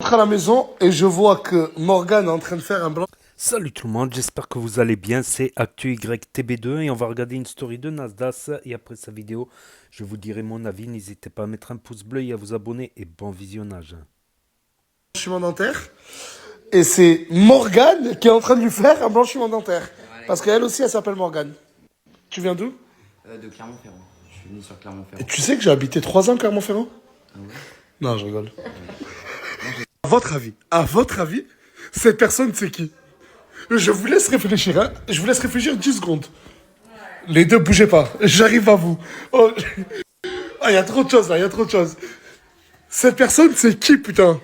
rentre à la maison et je vois que Morgan est en train de faire un blanc. Salut tout le monde, j'espère que vous allez bien, c'est ActuYTB2 et on va regarder une story de Nasdaq et après sa vidéo, je vous dirai mon avis, n'hésitez pas à mettre un pouce bleu et à vous abonner et bon visionnage. Blanchiment dentaire. Et c'est Morgan qui est en train de lui faire un blanchiment dentaire. Parce qu'elle aussi, elle s'appelle Morgan. Tu viens d'où? De Clermont-Ferrand. Je suis né sur Et Clermont-Ferrand. tu sais que j'ai habité 3 ans à Clermont-Ferrand? Ah ouais. Non, je rigole. À votre avis, cette personne, c'est qui? Je vous laisse réfléchir, hein. Je vous laisse réfléchir 10 secondes. Les deux, bougez pas. J'arrive à vous. Oh, il y a trop de choses, là, il y a trop de choses. Cette personne, c'est qui, putain?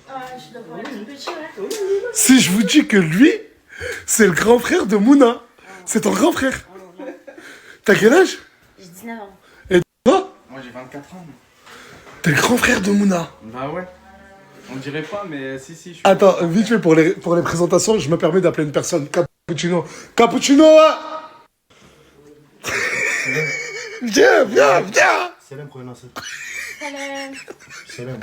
Je dois voir les petits, ouais. Si je vous dis que lui, c'est le grand frère de Mouna. C'est ton grand frère. T'as quel âge? J'ai 19 ans. Et toi? Moi j'ai 24 ans. T'es le grand frère de Mouna. Bah ouais. On dirait pas, mais si, je suis. Attends, vite fait, pour les présentations, je me permets d'appeler une personne Cappuccino. Cappuccino, hein. Viens. Salam, Khoya Nasser. Salam. Salam.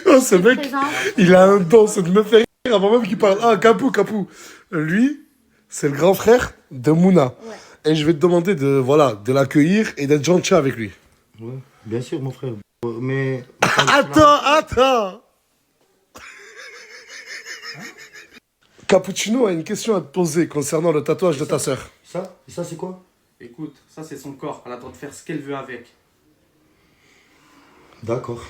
Oh, ce mec, Présent. il a un don, c'est de me faire rire avant même qu'il parle. Ah, Capou. Lui, c'est le grand frère de Mouna. Ouais. Et je vais te demander de l'accueillir et d'être gentil avec lui. Ouais, bien sûr, mon frère. Mais. Attends. Cappuccino a une question à te poser concernant le tatouage de ta sœur. Ça c'est quoi? Écoute, ça c'est son corps. Elle a le droit de faire ce qu'elle veut avec. D'accord.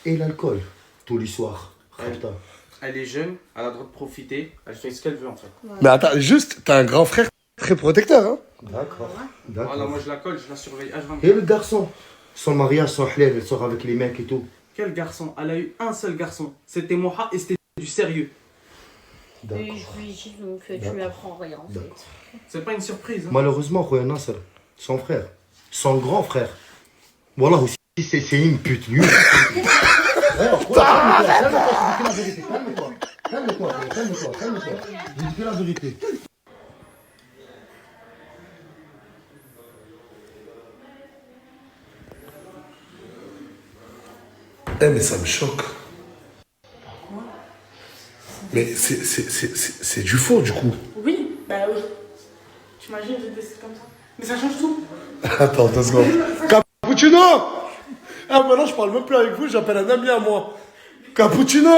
Et l'alcool, tous les soirs. Kharta. Elle est jeune, elle a le droit de profiter. Elle fait ce qu'elle veut en fait. Mais attends, juste, t'as un grand frère très protecteur, hein. D'accord. Voilà, moi je la colle, je la surveille H24. Et le garçon? Son mariage, son halal, elle sort avec les mecs et tout. Quel garçon? Elle a eu un seul garçon. C'était Moha et c'était du sérieux. D'accord. Oui, je lui dis donc tu D'accord. m'apprends rien en fait. D'accord. C'est pas une surprise. Hein. Malheureusement, Khoya Nasser, son frère, son grand frère. Voilà aussi, c'est une pute. Lui. Calme-toi. J'ai dit que la vérité. Mais ça me choque. Mais c'est du faux, du coup. Oui, bah oui. Tu imagines, je décide comme ça. Mais ça change tout. Attends, 2 secondes. Cappuccino! Ah, maintenant, je parle même plus avec vous, j'appelle un ami à moi. Cappuccino!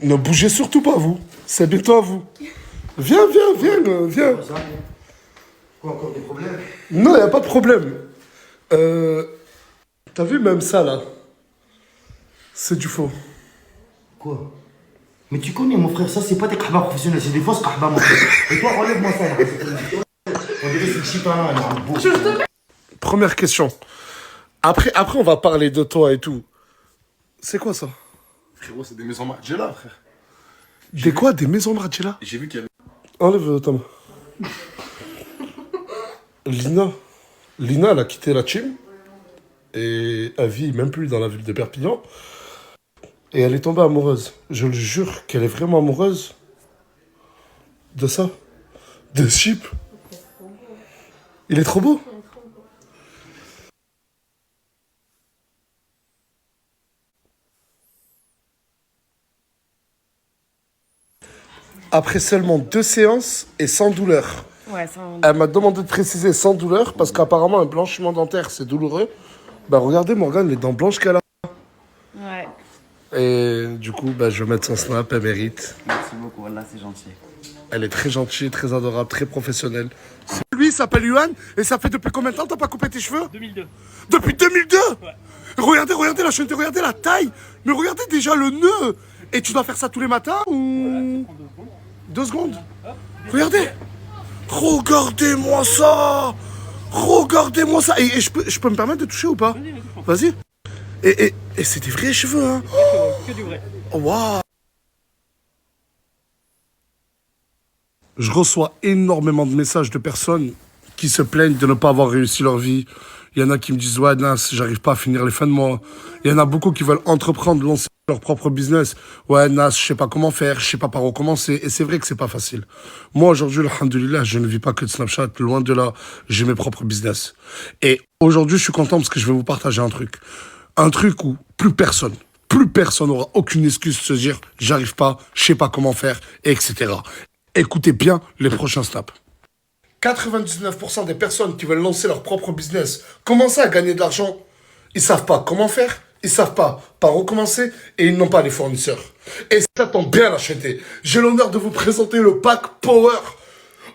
Ne bougez surtout pas, vous. C'est bientôt à vous. Viens. Quoi, encore des problèmes? Non, y a pas de problème. T'as vu même ça, là? C'est du faux. Quoi? Mais tu connais mon frère, ça c'est pas des kahbas professionnels, c'est des fausses kahbas mon frère. Et toi relève-moi ça là. On dirait que c'est le chipin là, beau. Première question. Après, on va parler de toi et tout. C'est quoi ça? Frérot, c'est des maisons Margiela, frère. Des quoi? Des maisons Margiela? J'ai vu qu'il y avait. Enlève ta main. Lina, elle a quitté la team. Et elle vit même plus dans la ville de Perpignan. Et elle est tombée amoureuse. Je le jure qu'elle est vraiment amoureuse de ça. De Chip. Il est trop beau. Après seulement 2 séances et sans douleur. Ouais, ça. Elle m'a demandé de préciser sans douleur parce qu'apparemment un blanchiment dentaire c'est douloureux. Bah regardez Morgane, les dents blanches qu'elle a. Ouais. Et du coup, bah, je vais mettre son snap, elle mérite. Merci beaucoup, là c'est gentil. Elle est très gentille, très adorable, très professionnelle. Lui, il s'appelle Yuan, et ça fait depuis combien de temps t'as pas coupé tes cheveux? 2002. Depuis 2002? Ouais. Regardez la chaîne, regardez la taille. Mais regardez déjà le nœud. Et tu dois faire ça tous les matins ou... 2 secondes. Regardez. Regardez-moi ça. Et je peux me permettre de toucher ou pas? Vas-y. Et c'est des vrais cheveux, hein. Que du vrai. Waouh. Je reçois énormément de messages de personnes qui se plaignent de ne pas avoir réussi leur vie. Il y en a qui me disent « Ouais, Nas, j'arrive pas à finir les fins de mois. » Il y en a beaucoup qui veulent entreprendre, lancer leur propre business. « Ouais, Nas, je sais pas comment faire, je sais pas par où commencer. » Et c'est vrai que c'est pas facile. Moi, aujourd'hui, alhamdoulilah, je ne vis pas que de Snapchat. Loin de là, j'ai mes propres business. Et Aujourd'hui, je suis content parce que je vais vous partager un truc. Un truc où plus personne n'aura aucune excuse de se dire « j'arrive pas, je sais pas comment faire », etc. Écoutez bien les prochains snaps. 99% des personnes qui veulent lancer leur propre business, commencer à gagner de l'argent, ils savent pas comment faire, ils savent pas par où commencer et ils n'ont pas les fournisseurs. Et ça tombe bien l'acheter. J'ai l'honneur de vous présenter le pack Power.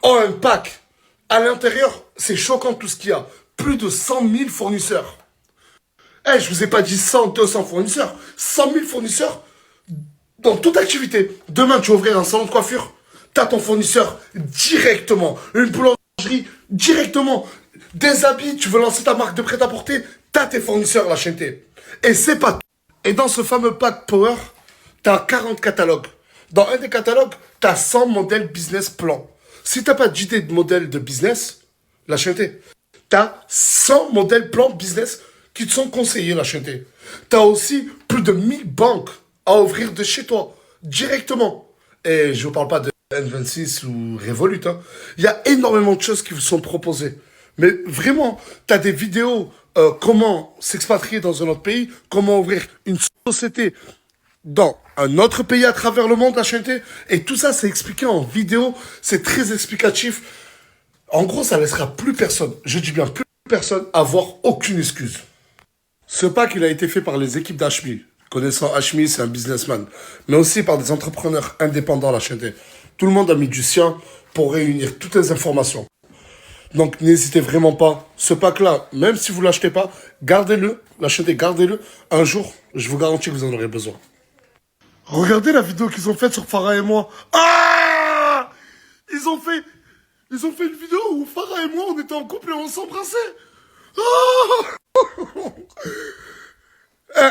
Oh, un pack. À l'intérieur, c'est choquant tout ce qu'il y a. Plus de 100 000 fournisseurs. Eh, je vous ai pas dit 100, 200 fournisseurs. 100 000 fournisseurs dans toute activité. Demain, tu vas ouvrir un salon de coiffure. T'as ton fournisseur directement. Une boulangerie directement. Des habits, tu veux lancer ta marque de prêt-à-porter. T'as tes fournisseurs, la chaîne T. Et c'est pas tout. Et dans ce fameux pack Power, t'as 40 catalogues. Dans un des catalogues, t'as 100 modèles business plan. Si t'as pas d'idée de modèle de business, la chaîne T. T'as 100 modèles plan business qui te sont conseillés, la chaîne T. T'as aussi plus de 1000 banques à ouvrir de chez toi, directement. Et je vous parle pas de N26 ou Revolut, hein. Il y a énormément de choses qui vous sont proposées. Mais vraiment, t'as des vidéos, comment s'expatrier dans un autre pays, comment ouvrir une société dans un autre pays à travers le monde, la chaîne T. Et tout ça, c'est expliqué en vidéo, c'est très explicatif. En gros, ça laissera plus personne, je dis bien plus personne, avoir aucune excuse. Ce pack, il a été fait par les équipes d'Hashmi. Connaissant Hashmi, c'est un businessman. Mais aussi par des entrepreneurs indépendants, la chaîne T. Tout le monde a mis du sien pour réunir toutes les informations. Donc, n'hésitez vraiment pas. Ce pack-là, même si vous ne l'achetez pas, gardez-le. La chaîne T, gardez-le. Un jour, je vous garantis que vous en aurez besoin. Regardez la vidéo qu'ils ont faite sur Farah et moi. Ah! Ils ont fait une vidéo où Farah et moi, on était en couple et on s'embrassait. Ah!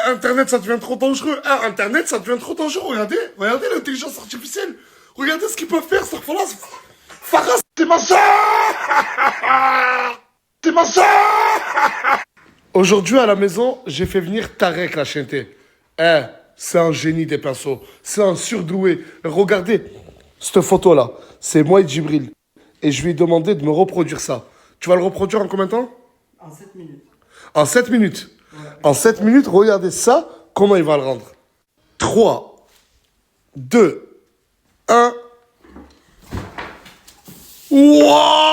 Internet, ça devient trop dangereux. Internet, ça devient trop dangereux. Regardez l'intelligence artificielle. Regardez ce qu'ils peuvent faire, cette fois-là. Farah, c'est ma soeur. C'est ma soeur. Aujourd'hui, à la maison, j'ai fait venir Tarek, la chaîne T. C'est un génie des pinceaux. C'est un surdoué. Regardez cette photo-là. C'est moi et Djibril. Et je lui ai demandé de me reproduire ça. Tu vas le reproduire en combien de temps? En 7 minutes. En 7 minutes. Ouais. En 7 minutes, regardez ça, comment il va le rendre. 3, 2, 1. Wouah!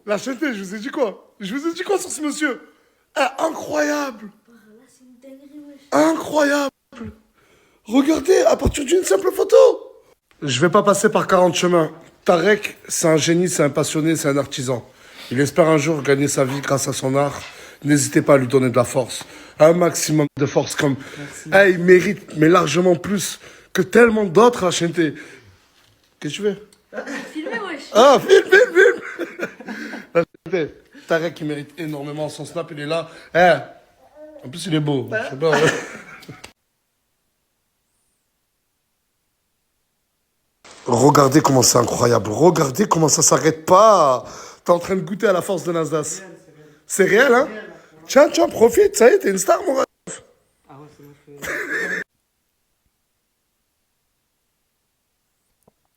La chaîne T, je vous ai dit quoi? Je vous ai dit quoi sur ce monsieur? Incroyable! Incroyable! Regardez, à partir d'une simple photo! Je vais pas passer par 40 chemins. Tarek, c'est un génie, c'est un passionné, c'est un artisan. Il espère un jour gagner sa vie grâce à son art. N'hésitez pas à lui donner de la force. Un maximum de force comme... il mérite, mais largement plus que tellement d'autres, la chaîne T. Qu'est-ce que tu veux? Filmez, wesh. Filme. La chaîne T. Tarek, il mérite énormément. Son snap, il est là. En plus, il est beau. Je sais pas. Regardez comment c'est incroyable. Regardez comment ça s'arrête pas. T'es en train de goûter à la force de Nasdaq. C'est réel, hein? Tiens, profite. Ça y est, t'es une star, mon ref. Ah ouais, c'est moi.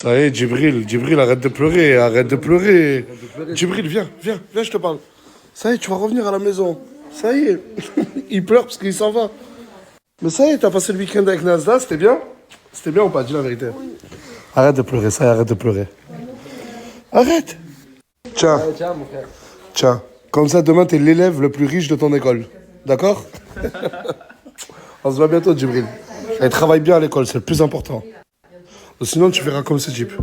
Ça y est, Djibril, arrête de pleurer. Djibril, viens, je te parle. Ça y est, tu vas revenir à la maison. Ça y est. Il pleure parce qu'il s'en va. Mais ça y est, t'as passé le week-end avec Nasdaq, c'était bien? C'était bien ou pas? Dis la vérité. Oui. Arrête de pleurer, ça y est, arrête de pleurer. Arrête. Tiens, mon frère. tiens. Comme ça, demain, t'es l'élève le plus riche de ton école. D'accord? On se voit bientôt, Djibril. Et travaille bien à l'école, c'est le plus important. Sinon, tu verras comme ce type.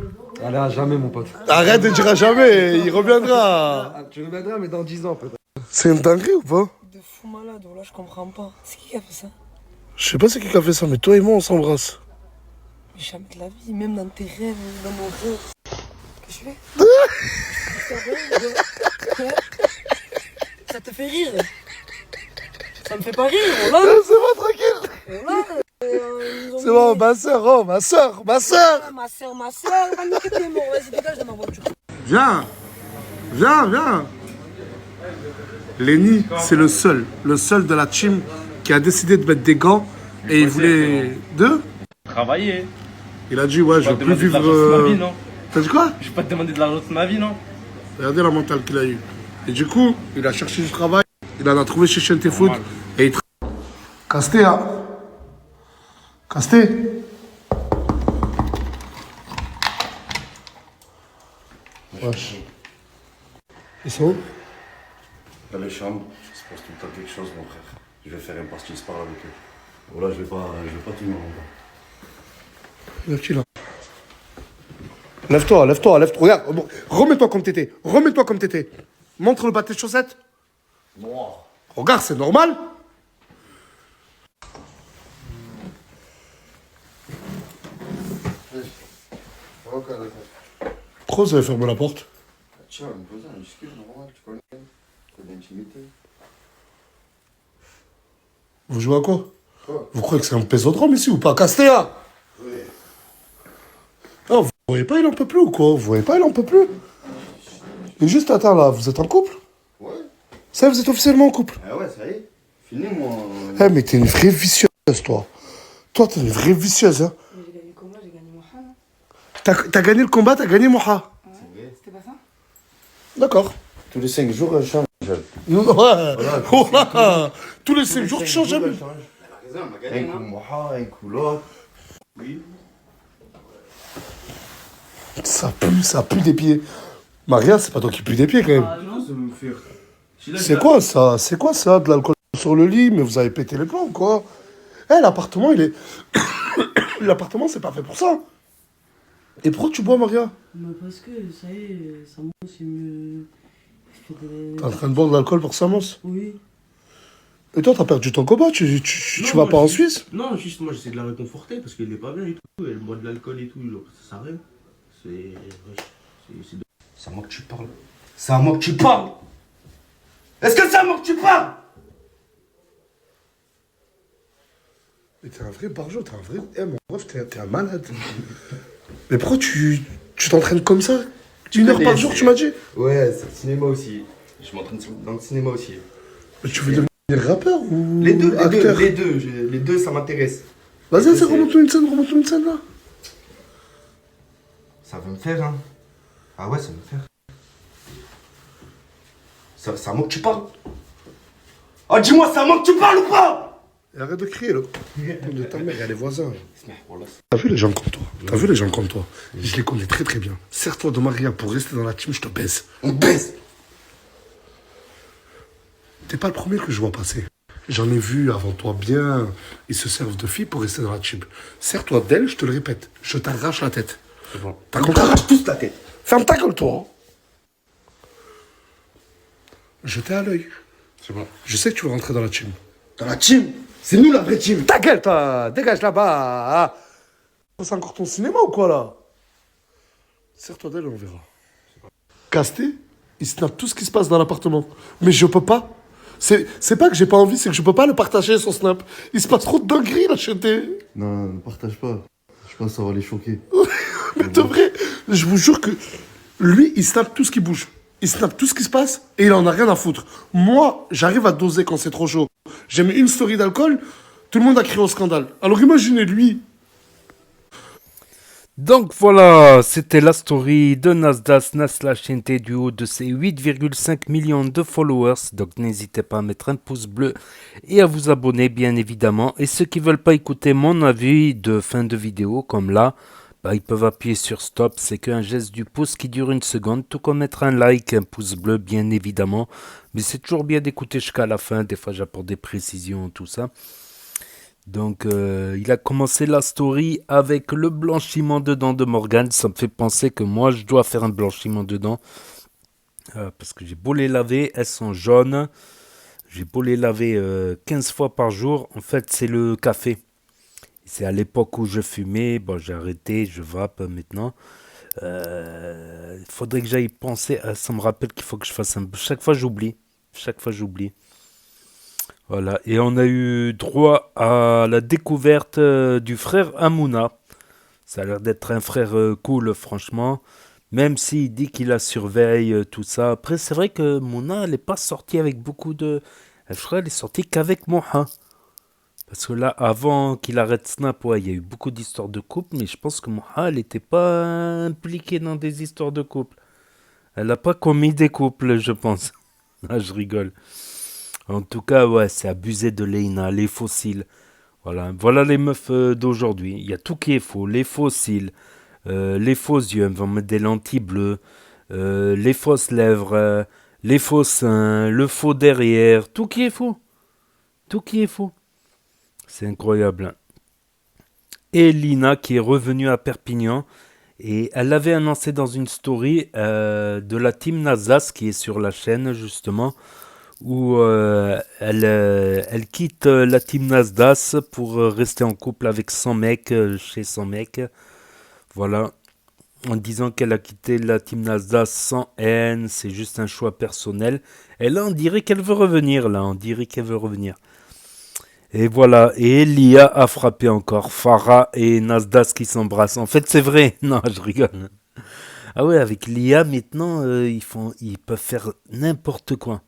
Allez, à jamais, mon pote. Arrête de dire à jamais, il reviendra. Tu reviendras, mais dans 10 ans, peut-être. C'est une dinguerie ou pas? De fou malade, là, je comprends pas. C'est qui a fait ça? Je sais pas c'est qui a fait ça, mais toi et moi, on s'embrasse. Mais jamais de la vie, même dans tes rêves, dans nos rêves. Qu'est-ce que je fais? Ça te fait rire? Ça me fait pas rire, on l'a. C'est bon, tranquille. On l'a. C'est bon, ma soeur, ma soeur. Ma soeur, va niquer tes morts. Vas-y, dégage de ma voiture. Viens. Lenny, c'est le seul de la team qui a décidé de mettre des gants et il voulait... Travailler. Il a dit, ouais, je veux plus vivre... T'as dit quoi? Je vais pas te demander de l'argent toute ma vie, non? Regardez la mentale qu'il a eu. Et du coup, il a cherché du travail, il en a trouvé chez Chente Food et il Casté, hein? Casté? Wesh. Ils sont où? Dans les chambres, il se passe tout le temps quelque chose, mon frère. Je vais faire un pastis par avec eux. Voilà, je vais pas tenir longtemps. Lève-toi là. Lève-toi, lève-toi, lève-toi. Regarde, remets-toi comme t'étais. Remets-toi comme t'étais. Montre le bas de tes chaussettes. Noir. Regarde, c'est normal. Pourquoi vous avez fermé la porte? Tiens, me poser un excuse normal, tu connais. Code d'intimité. Vous jouez à quoi? Quoi? Vous croyez que c'est un pésodrome ici ou pas? Castéa! Oui. Ah, vous voyez pas, il en peut plus ou quoi? Vous voyez pas, il en peut plus? Et juste, attends là, vous êtes en couple? Ouais. Ça, vous êtes officiellement en couple? Ah ouais, ça y est. Fini, moi. Eh, mais t'es une vraie vicieuse, toi. Toi, t'es une vraie vicieuse, hein. Mais j'ai gagné le combat, j'ai gagné mon han. T'as gagné le combat, t'as gagné Moha. C'était pas ça? D'accord. Tous les 5 jours, je change. Ouais. Voilà. Tous les 5 jours, tu changes un peu. Un coup Moha, un coup l'autre. Oui. Ça pue des pieds. Maria, c'est pas toi qui pue des pieds quand même. Ah non, ça me fait. C'est quoi ça? C'est quoi ça? De l'alcool sur le lit? Mais vous avez pété les plombs, quoi. Eh, l'appartement, il est. L'appartement, c'est pas fait pour ça. Et pourquoi tu bois, Maria? Bah parce que ça y est, ça monte, c'est mieux. T'es en train de boire de l'alcool pour Samos? Oui. Et toi, t'as perdu ton combat? Tu vas pas en Suisse? Non, juste moi j'essaie de la réconforter parce qu'elle est pas bien et tout. Elle boit de l'alcool et tout, genre, ça s'arrête. C'est à moi que tu parles. C'est à moi que tu parles. Est-ce que c'est à moi que tu parles? Mais t'es un vrai barjot, t'es un vrai. Eh, mon ref, t'es un malade. Mais pourquoi tu t'entraînes comme ça? 1 heure par jour, tu m'as dit? Ouais, c'est le cinéma aussi. Je m'entraîne dans le cinéma aussi. Mais tu veux devenir rappeur ou Les deux, acteur? les deux, ça m'intéresse. Vas-y, C'est- remonte-nous une scène là. Ça va me faire, hein. Ah ouais, ça va me faire. C'est à moi que tu parles. Ah, dis-moi, c'est à moi que tu parles ou pas? Et arrête de crier là. De ta mère, il y a les voisins. T'as vu les gens comme toi? T'as vu les gens comme toi? Je les connais très très bien. Sers-toi de Maria pour rester dans la team, je te baise. On baisse. T'es pas le premier que je vois passer. J'en ai vu avant toi bien. Ils se servent de filles pour rester dans la team. Sers-toi d'elle, je te le répète. Je t'arrache la tête. C'est bon. T'as On compris? t'arrache tous la tête. Ferme ta gueule, toi. Je t'ai à l'œil. C'est bon. Je sais que tu veux rentrer dans la team. Dans la team. C'est nous la vraie team. Ta gueule, toi. Dégage là-bas. C'est encore ton cinéma ou quoi, là? Sers-toi d'elle et on verra. Casté, il snap tout ce qui se passe dans l'appartement. Mais je peux pas. C'est pas que j'ai pas envie, c'est que je peux pas le partager, son snap. Il se passe trop de dingueries, là, chez T. Non, ne partage pas. Je pense que ça va les choquer. Mais de vrai, je vous jure que lui, il snap tout ce qui bouge. Il snap tout ce qui se passe et il en a rien à foutre. Moi, j'arrive à doser quand c'est trop chaud. J'ai mis une story d'alcool, tout le monde a crié au scandale. Alors imaginez lui. Donc voilà, c'était la story de Nasdas Naslachente du haut de ses 8,5 millions de followers. Donc n'hésitez pas à mettre un pouce bleu et à vous abonner bien évidemment. Et ceux qui veulent pas écouter mon avis de fin de vidéo comme là, ils peuvent appuyer sur stop. C'est qu'un geste du pouce qui dure 1 seconde. Tout comme mettre un like, un pouce bleu bien évidemment. Mais c'est toujours bien d'écouter jusqu'à la fin. Des fois j'apporte des précisions, tout ça. Donc, il a commencé la story avec le blanchiment de dents de Morgane. Ça me fait penser que moi, je dois faire un blanchiment de dents. Parce que j'ai beau les laver, elles sont jaunes. J'ai beau les laver 15 fois par jour. En fait, c'est le café. C'est à l'époque où je fumais. Bon, j'ai arrêté, je vape maintenant. Il faudrait que j'aille penser. Ça me rappelle qu'il faut que je fasse un... Chaque fois, j'oublie. Voilà, et on a eu droit à la découverte du frère Hamouna. Ça a l'air d'être un frère cool, franchement. Même s'il dit qu'il la surveille, tout ça. Après, c'est vrai que Mouna, elle n'est pas sortie avec beaucoup de... Je crois qu'elle est sortie qu'avec Moha. Parce que là, avant qu'il arrête Snap, ouais, il y a eu beaucoup d'histoires de couple, mais je pense que Moha, elle n'était pas impliquée dans des histoires de couple. Elle n'a pas commis des couples, je pense. Ah, je rigole. En tout cas, ouais, c'est abusé de Leïna, les fossiles. Voilà les meufs d'aujourd'hui. Il y a tout qui est faux. Les fossiles, les faux yeux, on va mettre des lentilles bleues, les fausses lèvres, les faux seins, le faux derrière, tout qui est faux. Tout qui est faux. C'est incroyable. Hein. Et Lina qui est revenue à Perpignan. Et elle l'avait annoncé dans une story de la team Nazas qui est sur la chaîne justement. Où elle quitte la team Nasdaq pour rester en couple avec son mec, chez son mec. Voilà. En disant qu'elle a quitté la team Nasdaq sans haine, c'est juste un choix personnel. Et là, on dirait qu'elle veut revenir, Et voilà, et Lia a frappé encore. Farah et Nasdaq qui s'embrassent. En fait, c'est vrai. Non, je rigole. Ah ouais, avec Lia, maintenant, ils peuvent faire n'importe quoi.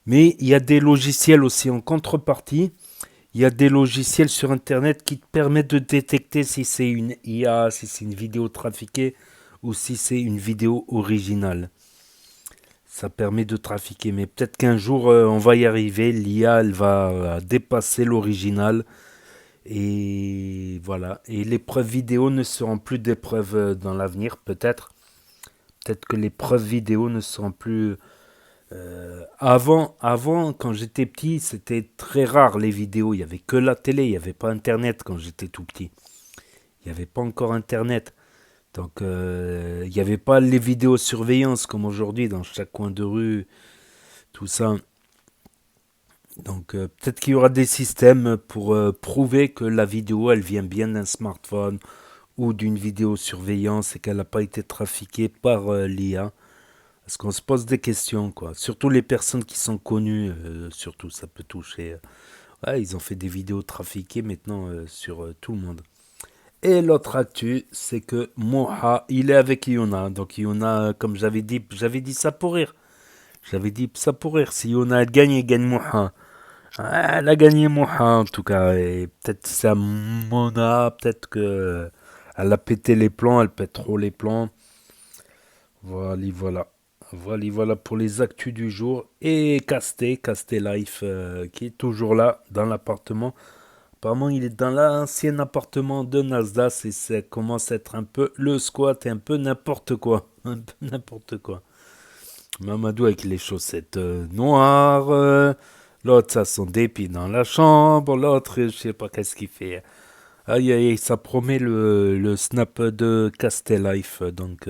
Mais il y a des logiciels aussi en contrepartie. Il y a des logiciels sur Internet qui te permettent de détecter si c'est une IA, si c'est une vidéo trafiquée ou si c'est une vidéo originale. Ça permet de trafiquer. Mais peut-être qu'un jour, on va y arriver. L'IA, elle va dépasser l'original. Et voilà. Et les preuves vidéo ne seront plus des preuves dans l'avenir, peut-être. Peut-être que les preuves vidéo ne seront plus... avant, quand j'étais petit, c'était très rare les vidéos. Il n'y avait que la télé, il n'y avait pas Internet quand j'étais tout petit. Il n'y avait pas encore Internet. Donc, il n'y avait pas les vidéosurveillance comme aujourd'hui dans chaque coin de rue, tout ça. Donc, peut-être qu'il y aura des systèmes pour prouver que la vidéo, elle vient bien d'un smartphone ou d'une vidéosurveillance et qu'elle n'a pas été trafiquée par l'IA. Parce qu'on se pose des questions, quoi. Surtout les personnes qui sont connues, surtout, ça peut toucher. Ouais, ils ont fait des vidéos trafiquées maintenant sur tout le monde. Et l'autre actu, c'est que Moha, il est avec Yona. Donc Yona, comme j'avais dit ça pour rire. J'avais dit ça pour rire. Si Yona elle gagne Moha. Elle a gagné Moha en tout cas. Et peut-être c'est à Mona, peut-être que elle a pété les plans, elle pète trop les plans. Voilà. Voilà pour les actus du jour. Et Casté Life, qui est toujours là, dans l'appartement. Apparemment, il est dans l'ancien appartement de Nasdaq et ça commence à être un peu le squat et un peu n'importe quoi. Mamadou avec les chaussettes noires. L'autre, ça son dépit dans la chambre. L'autre, je sais pas qu'est-ce qu'il fait. Aïe, ça promet le snap de Casté Life. Donc...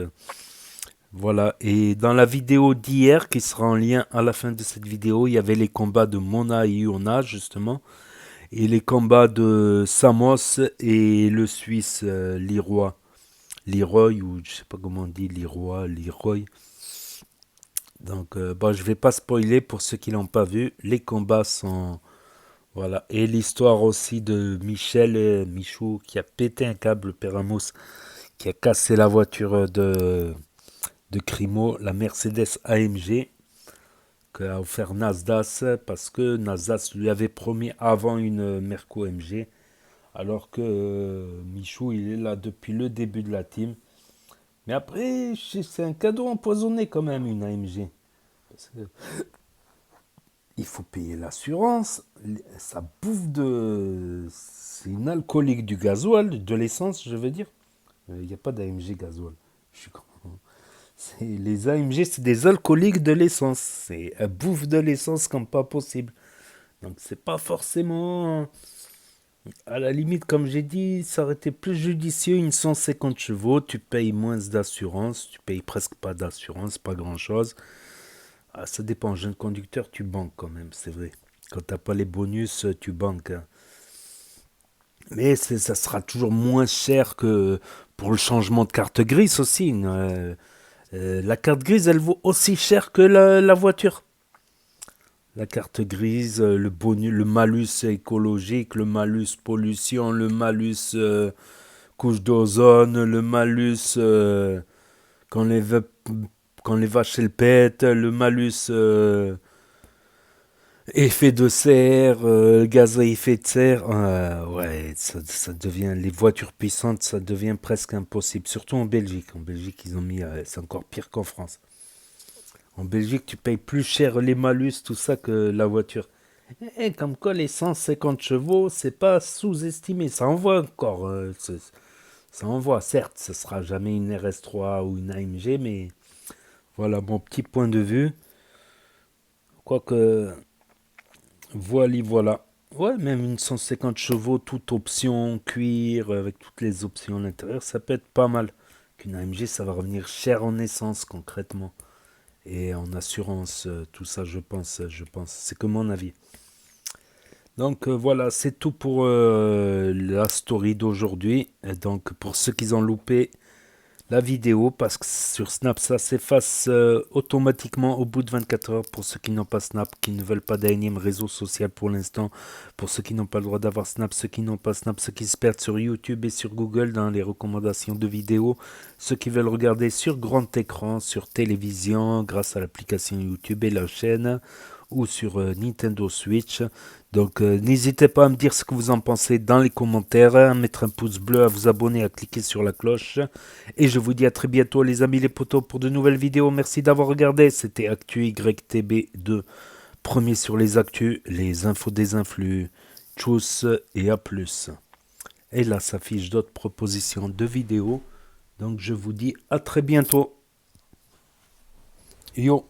voilà, et dans la vidéo d'hier, qui sera en lien à la fin de cette vidéo, il y avait les combats de Mona et Yona, justement, et les combats de Samos et le Suisse Leroy, ou je sais pas comment on dit, Leroy. Donc, je vais pas spoiler pour ceux qui l'ont pas vu, les combats sont... Voilà, et l'histoire aussi de Michou, qui a pété un câble, Péramous, qui a cassé la voiture de Crimo, la Mercedes AMG qu'a offert Nasdaq parce que Nasdaq lui avait promis avant une Merco AMG alors que Michou il est là depuis le début de la team, mais après c'est un cadeau empoisonné quand même une AMG parce que il faut payer l'assurance, ça bouffe c'est une alcoolique du gasoil, de l'essence je veux dire, il n'y a pas d'AMG gasoil, je suis con. Les AMG, c'est des alcooliques de l'essence. C'est un bouffe de l'essence comme pas possible. Donc, c'est pas forcément... À la limite, comme j'ai dit, ça aurait été plus judicieux. Une 150 chevaux, tu payes moins d'assurance. Tu payes presque pas d'assurance, pas grand-chose. Ça dépend. Jeune conducteur, tu banques quand même, c'est vrai. Quand t'as pas les bonus, tu banques. Hein. Mais ça sera toujours moins cher que pour le changement de carte grise aussi. La carte grise, elle vaut aussi cher que la voiture. La carte grise, le bonus, le malus écologique, le malus pollution, le malus couche d'ozone, le malus quand les vaches elles pètent, le malus Effet de serre, gaz à effet de serre, ouais, ça devient, les voitures puissantes, ça devient presque impossible, surtout en Belgique. En Belgique, ils ont mis, c'est encore pire qu'en France. En Belgique, tu payes plus cher les malus, tout ça, que la voiture. Et comme quoi, les 150 chevaux, c'est pas sous-estimé, ça envoie encore. Ça envoie, certes, ce sera jamais une RS3 ou une AMG, mais voilà mon petit point de vue. Quoique, voilà. Ouais, même une 150 chevaux, toute option, cuir, avec toutes les options à l'intérieur, ça peut être pas mal. Qu'une AMG, ça va revenir cher en essence, concrètement. Et en assurance, tout ça, je pense. C'est que mon avis. Donc voilà, c'est tout pour la story d'aujourd'hui. Et donc pour ceux qui ont loupé la vidéo, parce que sur Snap, ça s'efface automatiquement au bout de 24 heures. Pour ceux qui n'ont pas Snap, qui ne veulent pas d'énième réseau social pour l'instant. Pour ceux qui n'ont pas le droit d'avoir Snap, ceux qui n'ont pas Snap, ceux qui se perdent sur YouTube et sur Google dans les recommandations de vidéos. Ceux qui veulent regarder sur grand écran, sur télévision, grâce à l'application YouTube et la chaîne, ou sur Nintendo Switch. Donc n'hésitez pas à me dire ce que vous en pensez dans les commentaires, à mettre un pouce bleu, à vous abonner, à cliquer sur la cloche. Et je vous dis à très bientôt les amis les potos pour de nouvelles vidéos. Merci d'avoir regardé. C'était Actu YTB2. Premier sur les actus, les infos des influx. Tchuss et à plus. Et là s'affiche d'autres propositions de vidéos. Donc je vous dis à très bientôt. Yo.